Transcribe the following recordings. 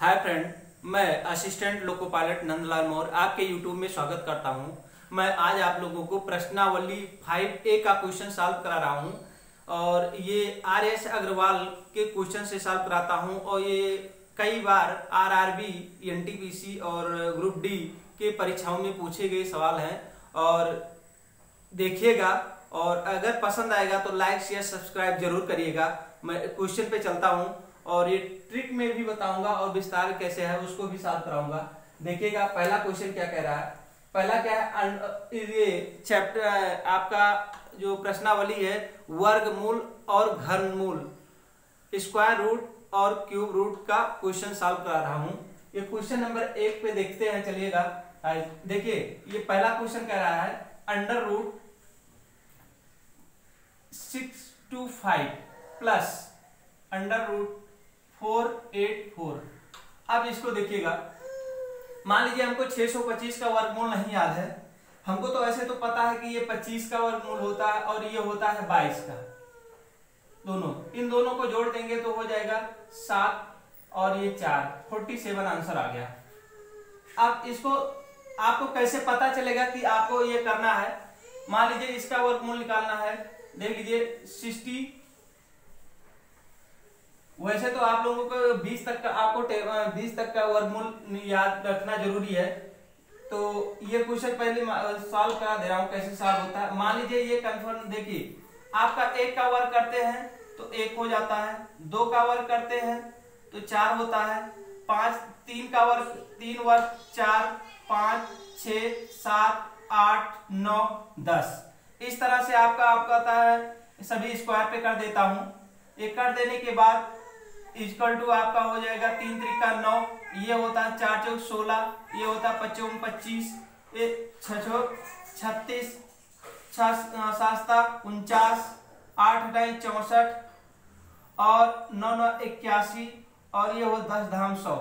Hi friend, मैं assistant loco pilot Nandlal Maurya आपके YouTube में स्वागत करता हूं। मैं आज आप लोगों को प्रश्नावली 5A का क्वेश्चन सॉल्व करा रहा हूं और ये RS अग्रवाल के क्वेश्चन से सॉल्व कराता हूं और ये कई बार RRB, NTPC और ग्रुप डी के परीक्षाओं में पूछे गए सवाल हैं और देखिएगा और अगर पसंद आएगा तो लाइक शेयर सब्सक्राइब जरूर करिएगा। मैं क्वेश्चन पे चलता हूं और ये ट्रिक में भी बताऊंगा और विस्तार कैसे है उसको भी सॉल्व कराऊंगा। देखिएगा पहला क्वेश्चन क्या कह रहा है। पहला क्या है, ये चैप्टर आपका जो प्रश्नावली है वर्गमूल और घनमूल, स्क्वायर रूट और क्यूब रूट का क्वेश्चन सॉल्व करा रहा हूं। ये क्वेश्चन नंबर 1 पे देखते हैं, चलिएगा। देखिए ये पहला क्वेश्चन कह रहा है under root 625 plus under root 484। अब इसको देखिएगा, मान लीजिए हमको 625 का वर्गमूल नहीं याद है। हमको तो ऐसे तो पता है कि ये 25 का वर्गमूल होता है और ये होता है 22 का। दोनों इन दोनों को जोड़ देंगे तो हो जाएगा 7 और ये 4, 47 आंसर आ गया। अब इसको आपको कैसे पता चलेगा कि आपको ये करना है। मान लीजिए इसका वर्गमूल निकालना है, देख लीजिए 60। वैसे तो आप लोगों को 20 तक का आपको 20 तक का वर्गमूल याद रखना जरूरी है। तो ये क्वेश्चन पहले सॉल्व करा दे रहा हूं कैसे सॉल्व होता है। मान लीजिए ये कंफर्म, देखिए आपका 1 का वर्ग करते हैं तो 1 हो जाता है, 2 का वर्ग करते हैं तो 4 होता है, 3 का वर्ग 3 वर्ग 4, 5, 6, 7, 8, 9, 10। इस तरह से आपका आता है। सभी स्क्वायर पे कर देता हूं। ये कर देने के बाद इक्वल टू आपका हो जाएगा 3 त्रिका 9, ये होता है 4 चौक 16, ये होता है 5 चौक 25, ये 6 चौक 36, 6 7 49, 8 × 64 और 9 9 81 और ये हो 10 धाम 100,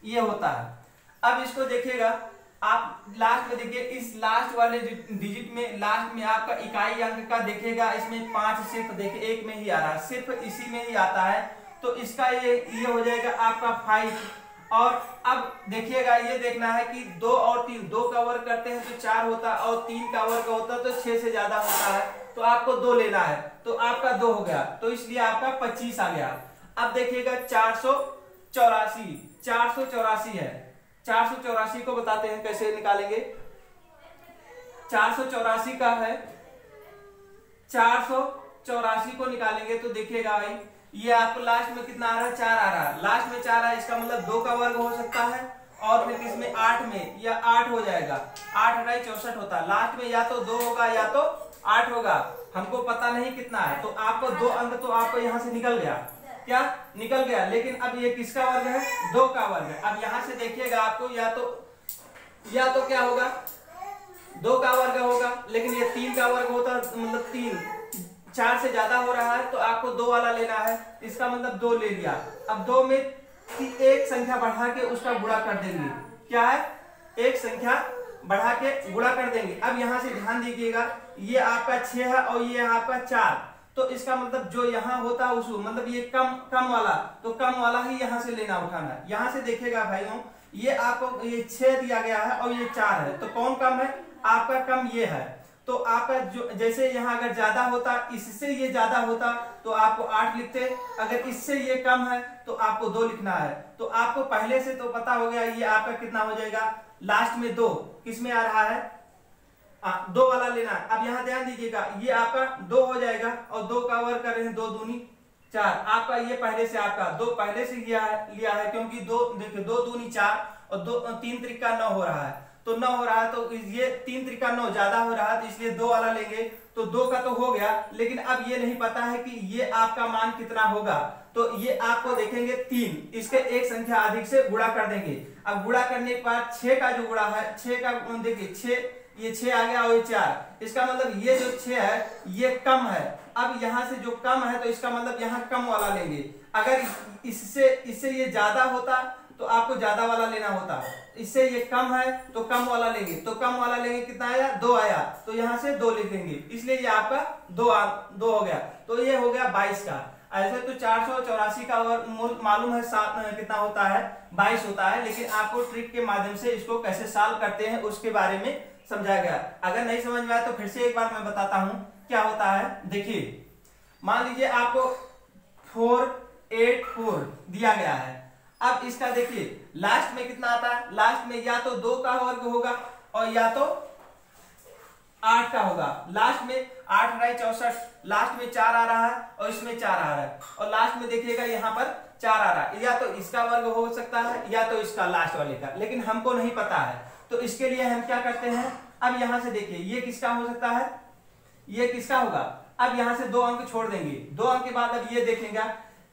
ये होता है। अब इसको देखिएगा आप लास्ट में, देखिए इस लास्ट वाले डिजिट में लास्ट में आपका इकाई अंक का देखिएगा, इसमें 5 सिर्फ देखिए 1 में ही आ रहा है, सिर्फ इसी में ही आता है। तो इसका ये हो जाएगा आपका 5। और अब देखिएगा ये देखना है कि 2 और 3, 2 का वर्ग करते हैं तो 4 होता है और 3 का वर्ग होता है तो 6 से ज्यादा होता है, तो आपको 2 लेना है, तो आपका 2 हो गया, तो इसलिए आपका 25 आ गया। अब देखिएगा 484 है। 484 को बताते हैं कैसे निकालेंगे। 484 का है, 484 को निकालेंगे तो देखिएगा भाई ये आपको लास्ट में कितना आ रहा है, 4 आ रहा है। लास्ट में 4 है, इसका मतलब 2 का वर्ग हो सकता है और फिर किसमें 8 में, या 8 हो जाएगा। 8 × 64 होता है। लास्ट में या तो 2 होगा या तो 8 होगा, हमको पता नहीं कितना है। तो आपको 2 अंक तो आपको यहाँ से निकल गया, क्या निकल गया। लेकिन अब ये किसका वर्ग है, 2 का वर्ग है। अब यहाँ से देखिएगा आपको या तो क्या होगा, 2 का वर्ग होगा, लेकिन ये 3 का वर्ग होता मतलब 3, 4 से ज्यादा हो रहा है तो आपको 2 वाला लेना है। इसका मतलब 2 ले लिया। अब 2 में एक संख्या बढ़ा के उसका गुणा कर देंगे। क्या है, एक संख्या बढ़ा के गुणा कर देंगे। अब यहाँ से ध्यान दीजिएगा, ये आपका 6 है और ये आपका 4, तो इसका मतलब जो यहाँ होता है उसको, मतलब ये कम वाला, तो कम वाला ही यहाँ से लेना उठाना है। यहाँ से देखिएगा भाइयों, ये आपको ये 6 दिया गया है और ये 4 है, तो कौन कम है, आपका कम ये है। तो आपका जो जैसे यहाँ अगर ज्यादा होता, इससे ये ज्यादा होता तो आपको 8 लिखते, अगर इससे ये कम है तो आपको 2 लिखना है। तो आपको पहले से तो पता हो गया ये आपका कितना हो जाएगा, लास्ट में 2 किसमें आ रहा है, 2 वाला लेना है। अब यहाँ ध्यान दीजिएगा, ये आपका 2 हो जाएगा और 2 का वर्ग कर रहे हैं, 2 दूनी 4। आपका ये पहले से आपका 2 पहले से लिया है क्योंकि 2 देखिए 2 दूनी 4 और 3 त्रिका 9 हो रहा है, तो 9 हो रहा है, तो ये 3 त्रिका 9 ज्यादा हो रहा है तो इसलिए 2 वाला लेंगे। तो 2 का तो हो गया, लेकिन अब ये नहीं पता है कि ये आपका मान कितना होगा। तो ये आपको देखेंगे 3, इसके एक संख्या अधिक से गुणा कर देंगे। अब गुणा करने के बाद 6 का जो गुणा है, 6 का देखिए 6, ये 6 आ गया और ये 4, इसका मतलब ये जो 6 है ये कम है। अब यहाँ से जो कम है तो इसका मतलब यहाँ कम वाला लेंगे। अगर इससे ये ज्यादा होता तो आपको ज्यादा वाला लेना होता, इससे ये कम है तो कम वाला लेंगे। तो कम वाला लेंगे, कितना आया, 2 आया, तो यहाँ से 2 लिख देंगे, इसलिए ये आपका 2 हो गया। तो ये हो गया 22 का। ऐसे तो 484 का वर्गमूल मालूम है, कितना होता है 22 होता है, लेकिन आपको ट्रिक के माध्यम से इसको कैसे सॉल्व करते हैं उसके बारे में समझाया गया। अगर नहीं समझ में आया तो फिर से एक बार मैं बताता हूं क्या होता है। देखिए मान लीजिए आपको 484 दिया गया है। अब इसका देखिए लास्ट में कितना आता है, लास्ट में या तो 2 का वर्ग होगा और या तो 8 का होगा। लास्ट में 8 64, लास्ट में 4 आ रहा है और इसमें 4 आ रहा है, और लास्ट में देखिएगा यहाँ पर 4 आ रहा है। या तो इसका वर्ग हो सकता है या तो इसका लास्ट वाले का, लेकिन हमको नहीं पता है। तो इसके लिए हम क्या करते हैं, अब यहां से देखिए ये किसका हो सकता है, ये किसका होगा। अब यहां से 2 अंक छोड़ देंगे, 2 अंक के बाद अब ये देखेंगे।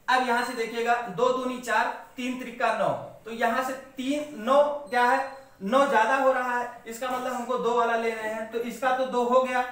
अब यहां से देखिएगा 2 दूनी 4, 3 त्रिका 9, तो यहां से 3 9 क्या है, 9 ज्यादा हो रहा है, इसका मतलब हमको 2 वाला ले रहे हैं। तो इसका तो 2 हो गया,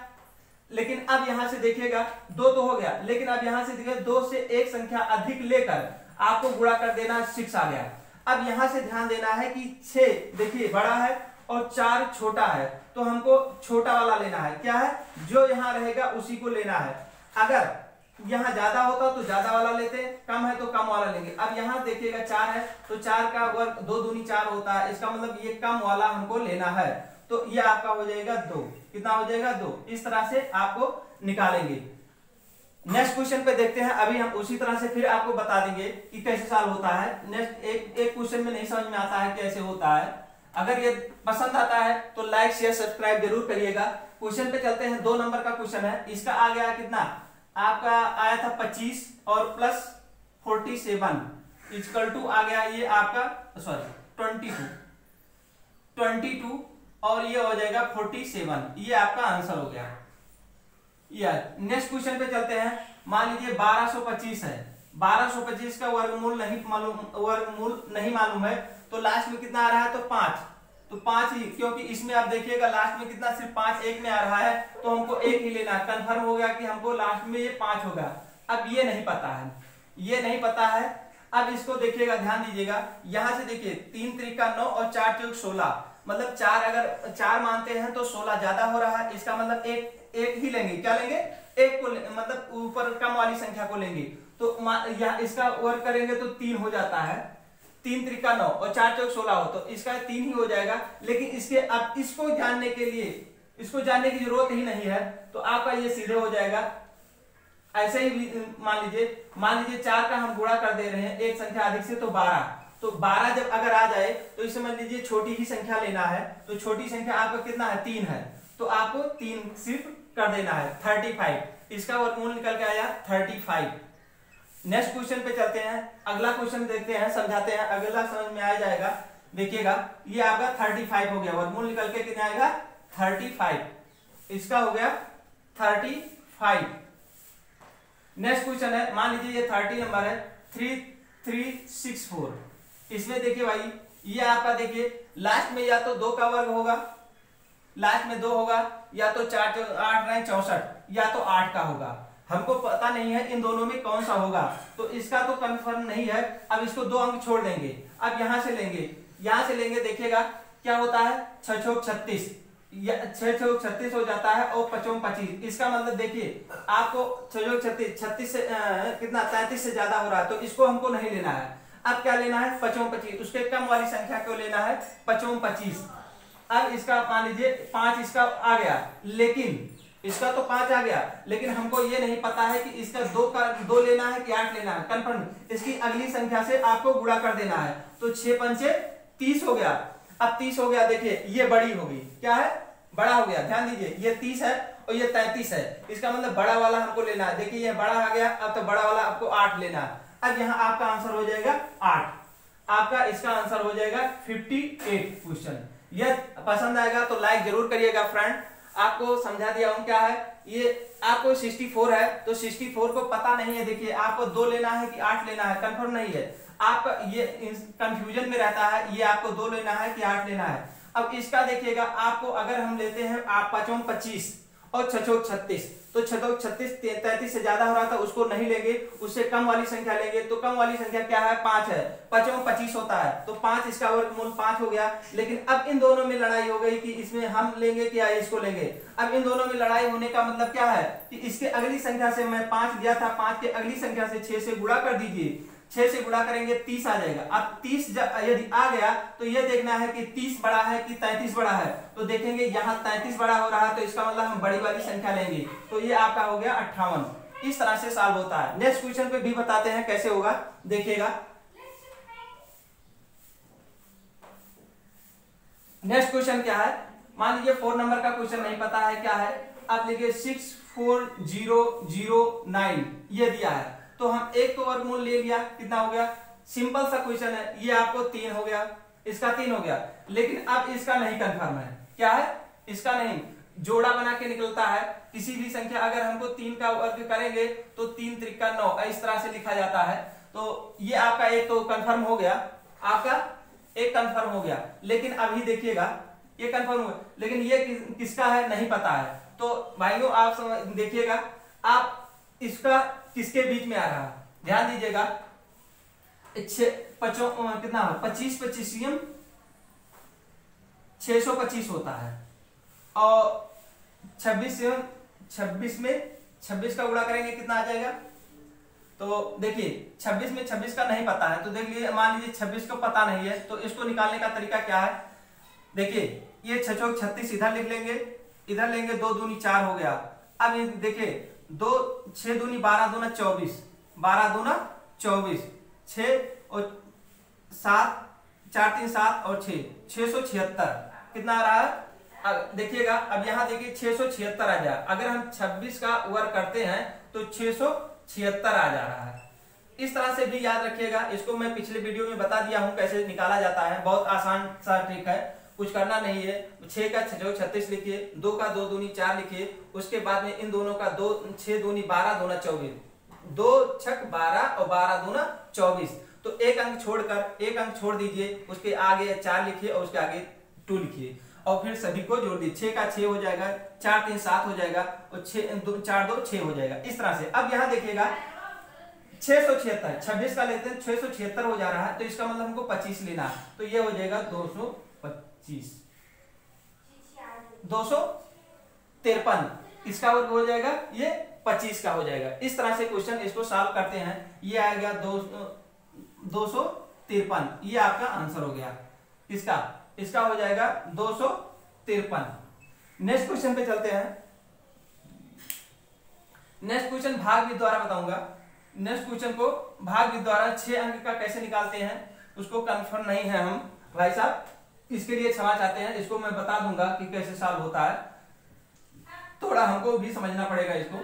लेकिन अब यहां से देखिएगा 2 तो हो गया, लेकिन अब यहां से देखिए 2 से एक संख्या अधिक लेकर आपको गुणा कर देना, 6 आ गया। अब यहां से ध्यान देना है कि 6 देखिए बड़ा है और 4 छोटा है, तो हमको छोटा वाला लेना है। क्या है, जो यहां रहेगा उसी को लेना है। अगर यहां ज्यादा होता तो ज्यादा वाला लेते, कम है तो कम वाला लेंगे। अब यहां देखिएगा 4 है तो 4 का वर्ग 2 दूनी 4 होता है, इसका मतलब ये कम वाला हमको लेना है। तो ये आपका हो जाएगा 2, कितना हो जाएगा 2। इस तरह से आपको निकालेंगे। नेक्स्ट क्वेश्चन पे देखते हैं। अभी हम उसी तरह से फिर आपको बता देंगे कि कैसे सॉल्व होता है। नेक्स्ट एक क्वेश्चन में नहीं समझ में आता है कैसे होता है। अगर ये पसंद आता है तो लाइक शेयर सब्सक्राइब जरूर करिएगा। क्वेश्चन पे चलते हैं। 2 नंबर का क्वेश्चन है। इसका आ गया कितना, आपका आया था 25 और प्लस 47 इक्वल टू आ गया ये आपका 22 और ये हो जाएगा 47। ये आपका आंसर हो गया। नेक्स्ट क्वेश्चन पे चलते हैं। मान लीजिए 1225 है। 1225 का वर्गमूल नहीं मालूम है, तो लास्ट में कितना आ रहा है, तो 5। तो 5 ही, क्योंकि इसमें आप देखिएगा लास्ट में कितना, सिर्फ 5 एक में आ रहा है, तो हमको एक ही लेना है। कंफर्म हो गया कि हमको लास्ट में ये 5 होगा। अब ये नहीं पता है, ये नहीं पता है। अब इसको देखिएगा, ध्यान दीजिएगा। यहां से देखिए 3 त्रिका 9 और 4 चौक 16, मतलब 4 अगर 4 मानते हैं तो 16 ज्यादा हो रहा है। इसका मतलब एक ही लेंगे। क्या लेंगे, एक को मतलब ऊपर कम वाली संख्या को लेंगे। तो इसका वर्ग करेंगे तो 3 हो जाता है। 3 त्रिका 9 और 4 चौक 16 हो, तो इसका 3 ही हो जाएगा। लेकिन इसके अब इसको जानने के लिए, इसको जानने की जरूरत ही नहीं है, तो आपका ये सीधे हो जाएगा। ऐसे ही मान लीजिए 4 का हम गुणा कर दे रहे हैं एक संख्या अधिक से, तो 12। तो 12 जब अगर आ जाए तो इसे मान लीजिए छोटी ही संख्या लेना है। तो छोटी संख्या आपका कितना है, 3 है, तो आपको 3 सिर्फ कर देना है। 35 इसका वर्गमूल निकल के आया 35। नेक्स्ट क्वेश्चन पे चलते हैं। अगला क्वेश्चन देखते हैं, समझाते हैं, अगला समझ में आ जाएगा। देखिएगा ये आपका 35 हो गया, वर्गमूल निकल के कितना आएगा 35। इसका हो गया 35। नेक्स्ट क्वेश्चन है। मान लीजिए ये 30 नंबर है, 3364। इसमें देखिए भाई ये आपका देखिए लास्ट में या तो 2 का वर्ग होगा, लास्ट में 2 होगा, या तो 4 8 9 64, या तो 8 का होगा। हमको पता नहीं है इन दोनों में कौन सा होगा, तो इसका तो कंफर्म नहीं है। अब इसको 2 अंक छोड़ देंगे। अब यहां से लेंगे, देखिएगा क्या होता है, 6 चौक 36, 6 चौक 36 हो जाता है और 5 25। इसका मतलब देखिए आपको 6 चौक 36 से कितना 33 से ज्यादा हो रहा है, तो इसको हमको नहीं लेना है। अब क्या लेना है, 5 25, उसके कम वाली संख्या को लेना है 5 25। अब इसका मान लीजिए 5 इसका आ गया, लेकिन इसका तो 5 आ गया, लेकिन हमको ये नहीं पता है कि इसका 2 लेना है कि 8 लेना है। कंफर्म इसकी अगली संख्या से आपको गुणा कर देना है। तो 6 पंचे 30 हो गया। अब 30 हो गया, देखिए ये बड़ी होगी, क्या है, बड़ा हो गया। ध्यान दीजिए ये 30 है और ये 33 है, इसका मतलब बड़ा वाला हमको लेना है। देखिए ये बड़ा आ गया, अब तो बड़ा वाला आपको 8 लेना है। अब यहाँ आपका आंसर हो जाएगा 8। आपका इसका आंसर हो जाएगा 58 क्वेश्चन। यह पसंद आएगा तो लाइक जरूर करिएगा फ्रेंड। आपको समझा दिया हूं क्या है। ये आपको 64 है, तो 64 को पता नहीं है। देखिए आपको 2 लेना है कि 8 लेना है, कंफर्म नहीं है। आपका ये कंफ्यूजन में रहता है, ये आपको 2 लेना है कि 8 लेना है। अब इसका देखिएगा, आपको अगर हम लेते हैं आप 5 25 और 6 चौक 36, तो 6 चौक 36 33 से ज्यादा हो रहा था उसको नहीं लेंगे, उससे कम वाली संख्या लेंगे। तो कम वाली संख्या क्या है? 5 है। 5 में 25 होता है, तो 5 इसका वर्गमूल 5 हो गया। लेकिन अब इन दोनों में लड़ाई हो गई कि इसमें हम लेंगे कि या इसको लेंगे। अब इन दोनों में लड़ाई होने का मतलब क्या है कि इसके अगली संख्या से मैं 5 दिया था, 5 के अगली संख्या से 6 से गुणा कर दीजिए। 6 से गुणा करेंगे 30 आ जाएगा। अब 30 यदि आ गया तो ये देखना है कि 30 बड़ा है कि 33 बड़ा है। तो देखेंगे यहाँ 33 बड़ा हो रहा है, तो इसका मतलब हम बड़ी वाली संख्या लेंगे। तो ये आपका हो गया 58। इस तरह से सॉल्व होता है। नेक्स्ट क्वेश्चन पे भी बताते हैं कैसे होगा, देखिएगा। नेक्स्ट क्वेश्चन क्या है? मान लीजिए 4 नंबर का क्वेश्चन नहीं पता है क्या है, आप लिखिए 64009 ये दिया है। तो हम एक तो वर्गमूल ले लिया, कितना हो गया? सिंपल सा क्वेश्चन है, ये आपको 3 हो गया, इसका 3 हो गया। लेकिन अब इसका नहीं कंफर्म है, क्या है? इसका नहीं, जोड़ा बना के निकलता है। किसी भी संख्या अगर हमको 3 का वर्ग करेंगे तो 3 त्रिका 9 इस तरह से लिखा जाता है। तो ये आपका एक तो कंफर्म हो गया, आपका एक कंफर्म हो गया। लेकिन अभी देखिएगा ये कंफर्म हुआ, लेकिन ये किसका है नहीं पता है। तो भाइयों आप देखिएगा, आप इसका किसके बीच में आ रहा है, ध्यान दीजिएगा। कितना 25 25 625 होता है, और 26 में 26 का गुणा करेंगे कितना आ जाएगा? तो देखिए 26 में 26 का नहीं पता है, तो देख लीजिए, मान लीजिए 26 को पता नहीं है, तो इसको निकालने का तरीका क्या है? देखिए ये 6 चौक 36 इधर लिख लेंगे, इधर लेंगे, 2 दूनी 4 हो गया। अब ये देखिए 2 6 दूनी 12 दूना 24, 12 दूना 24, 6 और 7 4 3 7 और 6 676 कितना आ रहा है? अब देखिएगा, अब यहाँ देखिए 676 आ जाए। अगर हम 26 का वर्ग करते हैं तो 676 आ जा रहा है। इस तरह से भी याद रखिएगा, इसको मैं पिछले वीडियो में बता दिया हूं कैसे निकाला जाता है, बहुत आसान सा ट्रिक है, कुछ करना नहीं है। 6 का 6 36 लिखिए, 2 का 2 दूनी 4 लिखिए, उसके बाद में इन दोनों का 2 6 दूनी 12 दूना 24, 2 छक 12 और 12 दूना 24। तो एक अंक छोड़ दीजिए, उसके आगे 4 लिखिए और उसके आगे 2 लिखिए, और फिर सभी को जोड़ दीजिए। 6 का 6 हो जाएगा, 4 3 7 हो जाएगा, और 4 2 6 हो जाएगा। इस तरह से अब यहाँ देखिएगा 676, 26 का लेते हैं, 676 हो जा रहा है, तो इसका मतलब हमको 25 लेना है, तो ये हो जाएगा 225, 253 इसका वर्ग हो जाएगा, ये 25 का हो जाएगा। इस तरह से क्वेश्चन इसको सॉल्व करते हैं। ये आ गया 253, ये आपका आंसर हो गया। इसका हो जाएगा 253। नेक्स्ट क्वेश्चन पे चलते हैं। नेक्स्ट क्वेश्चन भाग विधि द्वारा बताऊंगा। नेक्स्ट क्वेश्चन को भाग विधि द्वारा 6 अंक का कैसे निकालते हैं उसको कंफर्म नहीं है हम भाई साहब, इसके लिए क्षमा चाहते हैं। इसको मैं बता दूंगा कि कैसे सॉल्व होता है, थोड़ा हमको भी समझना पड़ेगा इसको।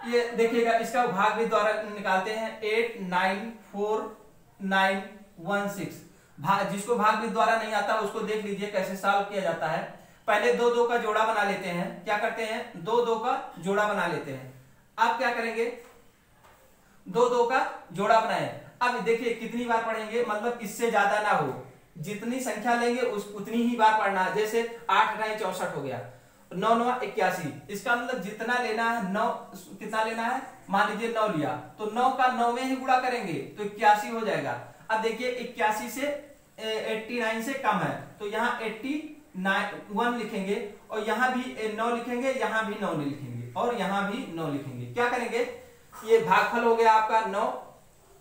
ये देखिएगा, इसका भाग विधि द्वारा निकालते हैं 8949116। जिसको भाग विधि द्वारा नहीं आता उसको देख लीजिए कैसे सॉल्व किया जाता है। पहले 2 2 का जोड़ा बना लेते हैं। क्या करते हैं? 2 2 का जोड़ा बना लेते हैं। अब क्या करेंगे? 2 2 का जोड़ा बनाए। अब देखिए कितनी बार पढ़ेंगे, मतलब इससे ज्यादा ना हो, जितनी संख्या लेंगे उतनी ही बार पढ़ना है। जैसे 8 9 64 हो गया, 9 9 81, इसका मतलब जितना लेना है 9, कितना लेना है? मान लीजिए 9 लिया, तो 9 का 9 में ही गुणा करेंगे तो 81 हो जाएगा। अब देखिए 81 से 89 से कम है, तो यहाँ 81 लिखेंगे, और यहाँ भी 9 लिखेंगे, यहाँ भी 9 लिखेंगे, और यहाँ भी 9 लिखेंगे। क्या करेंगे? ये भागफल हो गया आपका 9,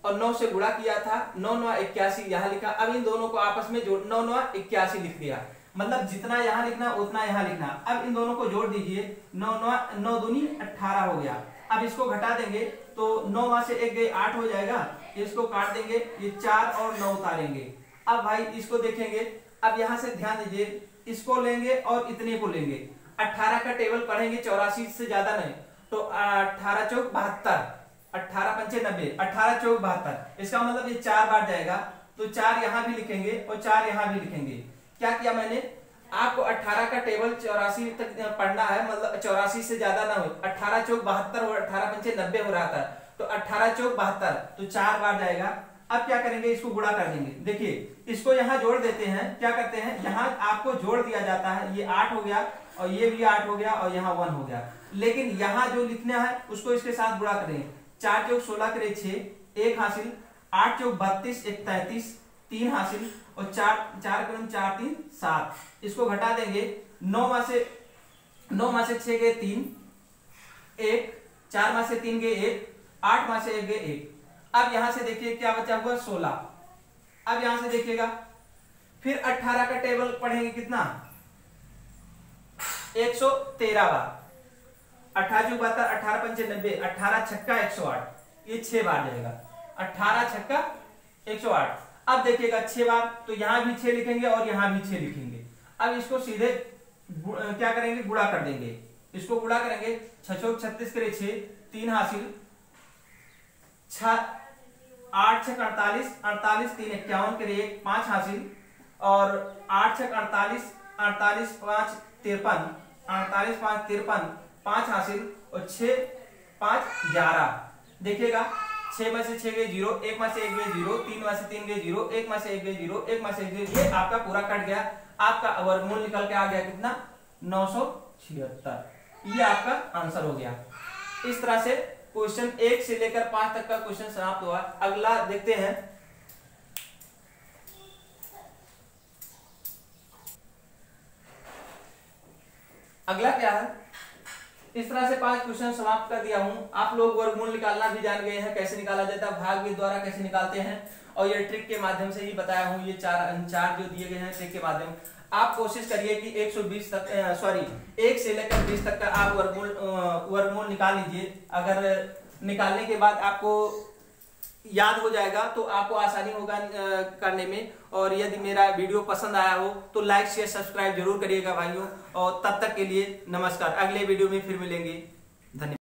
और 9 से गुणा किया था, 9 9 81 यहाँ लिखा। अब इन दोनों को आपस में जोड़ 9 9 81 लिख दिया, मतलब जितना यहाँ लिखना उतना यहाँ लिखना। अब इन दोनों को जोड़ दीजिए, 9 दूनी 18 हो गया। अब इसको घटा देंगे तो 9 से 1 गए 8 हो जाएगा, इसको काट देंगे, ये 4 और 9 उतारेंगे। अब भाई इसको देखेंगे, अब यहाँ से ध्यान दीजिए, इसको लेंगे और इतने को लेंगे। 18 का टेबल पढ़ेंगे, 84 से ज्यादा नहीं, तो 18 चौक 72, 18 पंचे 90, 18 चौक 72, इसका मतलब ये 4 बार जाएगा, तो 4 यहाँ भी लिखेंगे और 4 यहाँ भी लिखेंगे। क्या किया मैंने? आपको 18 का टेबल 84 तक पढ़ना है, मतलब 84 से ज्यादा ना हो। 18 चौक 72 और 18 पंचे 90 हो रहा था, तो 18 चौक 72, तो 4 बार जाएगा। अब क्या करेंगे? इसको गुणा कर देंगे। देखिए इसको यहाँ जोड़ देते हैं। क्या करते हैं? यहाँ आपको जोड़ दिया जाता है, ये 8 हो गया, और ये भी 8 हो गया, और यहाँ 1 हो गया। लेकिन यहाँ जो लिखना है उसको इसके साथ गुणा करें। 4 चौक 16 करे 6, 1 हासिल, 8 चौक 32, 1 33, 3 हासिल, और 4 4 4 3 7। इसको घटा देंगे, 9 में से 6 गए 3, 1, 4 में से 3 गए 1, 8 में से 1 गए 1। अब यहां से देखिए क्या बचा हुआ 16। अब यहां से देखिएगा, फिर 18 का टेबल पढ़ेंगे कितना 113 बार। 18 चौक 72, 18 पंचे 90, 18 छक्का 108, ये 6 बार जाएगा। 18 छक्का 108। अब देखिएगा 6 बार, तो यहां भी 6 लिखेंगे और यहां भी 6 लिखेंगे। अब इसको सीधे क्या करेंगे, गुणा कर देंगे। इसको गुणा करेंगे, 6 चौक 36 करे 6, 3 हासिल, 8 छक 48, 48 3 51 करे 1, 5 हासिल, और 8 छक 48, 48 5 53, 48 5 53, 5 हासिल, और 6 5 11। देखिएगा 6 में से 6 गए 0, 1 में से 1 गए 0, 3 में से 3 गए 0, 1 में से 1 गए 0, 1 में से 1 गए, ये आपका पूरा कट गया। आपका वर्गमूल निकल के आ गया कितना 976। ये आपका आंसर हो गया। इस तरह से क्वेश्चन 1 से लेकर 5 तक का क्वेश्चन समाप्त हुआ। अगला देखते हैं। अगला क्या है, इस तरह से 5 क्वेश्चन समाप्त कर दिया हूं। आप लोग वर्गमूल निकालना भी जान गए हैं, कैसे निकाला जाता है, भाग के द्वारा कैसे निकालते हैं, और ये ट्रिक के माध्यम से ही बताया हूं। ये चार जो दिए गए हैं ट्रिक के माध्यम, आप कोशिश करिए कि 120 तक 1 से लेकर 20 तक का आप वर्गमूल निकाल लीजिए। अगर निकालने के बाद आपको याद हो जाएगा तो आपको आसानी होगा करने में। और यदि मेरा वीडियो पसंद आया हो तो लाइक शेयर सब्सक्राइब जरूर करिएगा भाइयों। और तब तक के लिए नमस्कार, अगले वीडियो में फिर मिलेंगे। धन्यवाद।